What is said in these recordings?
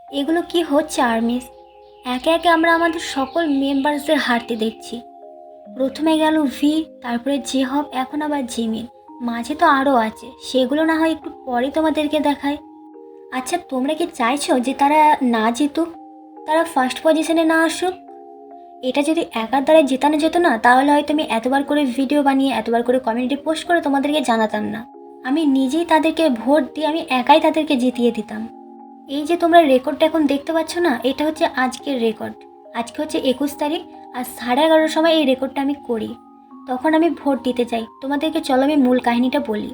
এগুলো কি হচ্ছে আর্মিস? একে একে আমরা আমাদের সকল মেম্বার্সদের হারতে দেখছি। প্রথমে গেল ভি, তারপরে জেহব, এখন আবার জিমিন। মাঝে তো আরও আছে, সেগুলো না হয় একটু পরে তোমাদেরকে দেখায়। আচ্ছা, তোমরা কি চাইছো যে তারা না জিতুক, তারা ফার্স্ট পজিশনে না আসুক? এটা যদি একার দ্বারা জেতানো যেত না, তাহলে হয়তো আমি এতবার করে ভিডিও বানিয়ে এতবার করে কমিউনিটি পোস্ট করে তোমাদেরকে জানাতাম না। আমি নিজেই তাদেরকে ভোট দিয়ে আমি একাই তাদেরকে জিতিয়ে দিতাম। এই যে তোমরা রেকর্ডটা এখন দেখতে পাচ্ছ না, এটা হচ্ছে আজকের রেকর্ড। আজকে হচ্ছে 21 তারিখ, আর 11:30 সময় এই রেকর্ডটা আমি করি। তখন আমি ভোট দিতে চাই। তোমাদেরকে চলো আমি মূল কাহিনীটা বলি।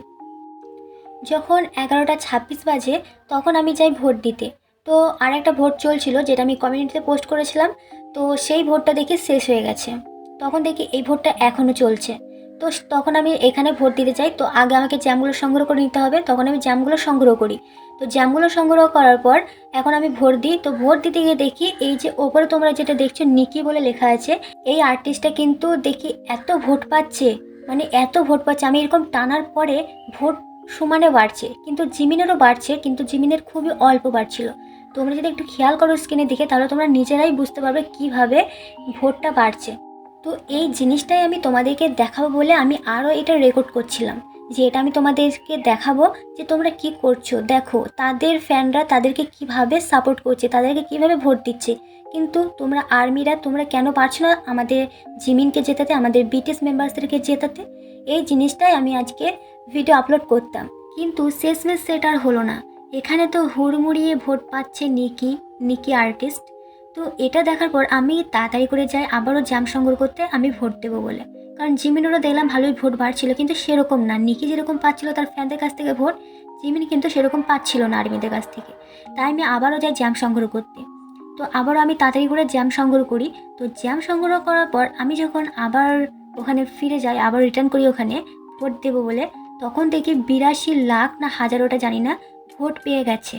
যখন 11:26 বাজে, তখন আমি যাই ভোট দিতে। তো আর একটা ভোট চলছিল, যেটা আমি কমিউনিটিতে পোস্ট করেছিলাম। তো সেই ভোটটা দেখি শেষ হয়ে গেছে। তখন দেখি এই ভোটটা এখনও চলছে। তো তখন আমি এখানে ভোট দিতে চাই। তো আগে আমাকে জ্যামগুলো সংগ্রহ করে নিতে হবে, তখন আমি জ্যামগুলো সংগ্রহ করি। তো জ্যামগুলো সংগ্রহ করার পর এখন আমি ভোট দিই। তো ভোট দিতে গিয়ে দেখি এই যে ওপরে তোমরা যেটা দেখছো নিকি বলে লেখা আছে, এই আর্টিস্টটা কিন্তু দেখি এত ভোট পাচ্ছে, মানে এত ভোট পাচ্ছে। আমি এরকম টানার পরে ভোট সমানে বাড়ছে, কিন্তু জিমিনেরও বাড়ছে, কিন্তু জিমিনের খুবই অল্প বাড়ছিল। তোমরা যদি একটু খেয়াল করো স্ক্রিনের দিকে, তাহলে তোমরা নিজেরাই বুঝতে পারবে কিভাবে ভোটটা বাড়ছে। তো এই জিনিসটাই আমি তোমাদেরকে দেখাবো বলে আমি আরও এটা রেকর্ড করছিলাম, যে এটা আমি তোমাদেরকে দেখাবো যে তোমরা কি করছো। দেখো তাদের ফ্যানরা তাদেরকে কিভাবে সাপোর্ট করছে, তাদেরকে কিভাবে ভোট দিচ্ছে। কিন্তু তোমরা আর্মিরা তোমরা কেন পারছো না আমাদের জিমিনকে জেতাতে, আমাদের বিটিএস মেম্বার্সদেরকে জেতাতে? এই জিনিসটাই আমি আজকে ভিডিও আপলোড করতাম, কিন্তু শেষমেশ সেটা আর হলো না। এখানে তো হুড়মুড়িয়ে ভোট পাচ্ছে নিকি আর্টিস্ট। তো এটা দেখার পর আমি তাড়াতাড়ি করে যাই আবারও জাম সংগ্রহ করতে, আমি ভোট দেবো বলে। কারণ জিমিনেরও দেখলাম ভালোই ভোট বাড়ছিল, কিন্তু সেরকম না। নিকি যেরকম পাচ্ছিল তার ফ্যানদের কাছ থেকে ভোট, জিমিন কিন্তু সেরকম পাচ্ছিল না আর্মিদের কাছ থেকে। তাই আমি আবারও যাই জ্যাম সংগ্রহ করতে। তো আবারও আমি তাড়াতাড়ি করে জ্যাম সংগ্রহ করি। তো জ্যাম সংগ্রহ করার পর আমি যখন আবার ওখানে ফিরে যাই, আবার রিটার্ন করি ওখানে ভোট দেবো বলে, তখন দেখি 82 লাখ না হাজারোটা জানি না ভোট পেয়ে গেছে।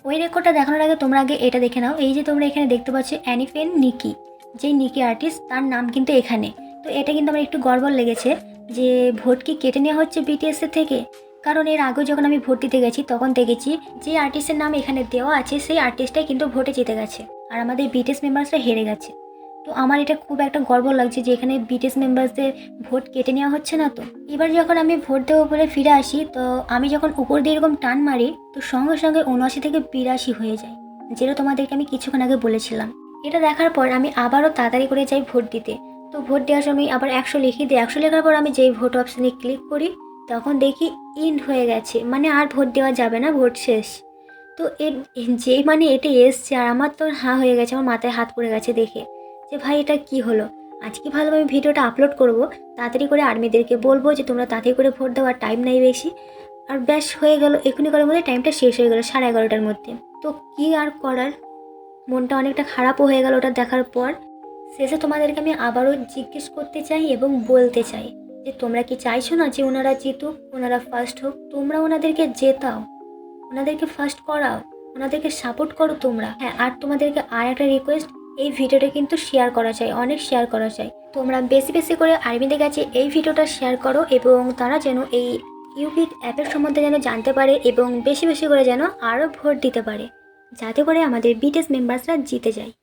ওই রেকর্ডটা দেখানোর আগে তোমরা আগে এটা দেখে নাও। এই যে তোমরা এখানে দেখতে পাচ্ছ অ্যানিফেন নিকি, যেই নিকি আর্টিস্ট, তার নাম কিন্তু এখানে। তো এটা কিন্তু আমার একটু গড়বড় লেগেছে যে ভোট কি কেটে নেওয়া হচ্ছে বিটিএসের থেকে। কারণ এর আগে যখন আমি ভোট দিতে গেছি তখন দেখেছি যে আর্টিস্টের নাম এখানে দেওয়া আছে সেই আর্টিস্টটাই কিন্তু ভোটে জিতে গেছে, আর আমাদের বিটিএস মেম্বার্সরা হেরে গেছে। তো আমার এটা খুব একটা গর্ব লাগছে যে এখানে বিটিএস মেম্বার্সদের ভোট কেটে নেওয়া হচ্ছে না। তো এবার যখন আমি ভোট দেবো বলে ফিরে আসি, তো আমি যখন উপর দিয়ে এরকম টান মারি, তো সঙ্গে সঙ্গে 79 থেকে 82 হয়ে যায়, যেটা তোমাদেরকে আমি কিছুক্ষণ আগে বলেছিলাম। এটা দেখার পর আমি আবারও তাড়াতাড়ি করে যাই ভোট দিতে। তো ভোট দেওয়ার সময় আবার 100 লিখি দিই। 100 লেখার পর আমি যেই ভোট অপশানে ক্লিক করি, তখন দেখি ইন্ড হয়ে গেছে, মানে আর ভোট দেওয়া যাবে না, ভোট শেষ। তো এর যেই মানে এটা এসছে, আর আমার তো হাঁ হয়ে গেছে, আমার মাথায় হাত পড়ে গেছে দেখে, যে ভাই এটা কি হলো। আজকে ভালোভাবে ভিডিওটা আপলোড করব, তাড়াতাড়ি করে আর্মিদেরকে বলবো যে তোমরা তাড়াতাড়ি করে ভোট দেওয়ার টাইম নাই বেশি। আর ব্যাস হয়ে গেল, এখনই করার মধ্যে টাইমটা শেষ হয়ে গেল 11:30টার মধ্যে। তো কি আর করার, মনটা অনেকটা খারাপও হয়ে গেল ওটা দেখার পর। শেষে তোমাদেরকে আমি আবারও জিজ্ঞেস করতে চাই এবং বলতে চাই যে তোমরা কি চাইছো না যে ওনারা জিতুক, ওনারা ফার্স্ট হোক? তোমরা ওনাদেরকে জেতাও, ওনাদেরকে ফার্স্ট করাও, ওনাদেরকে সাপোর্ট করো তোমরা। হ্যাঁ, আর তোমাদেরকে আর একটা রিকোয়েস্ট, এই ভিডিওটা কিন্তু শেয়ার করা চাই, অনেক শেয়ার করা চাই। তোমরা বেশি বেশি করে আর্মিদের কাছে এই ভিডিওটা শেয়ার করো, এবং তারা যেন এই ইউপিক অ্যাপের সম্বন্ধে যেন জানতে পারে, এবং বেশি বেশি করে যেন আরও ভোট দিতে পারে, যাতে করে আমাদের বিটিএস মেম্বার্সরা জিতে যায়।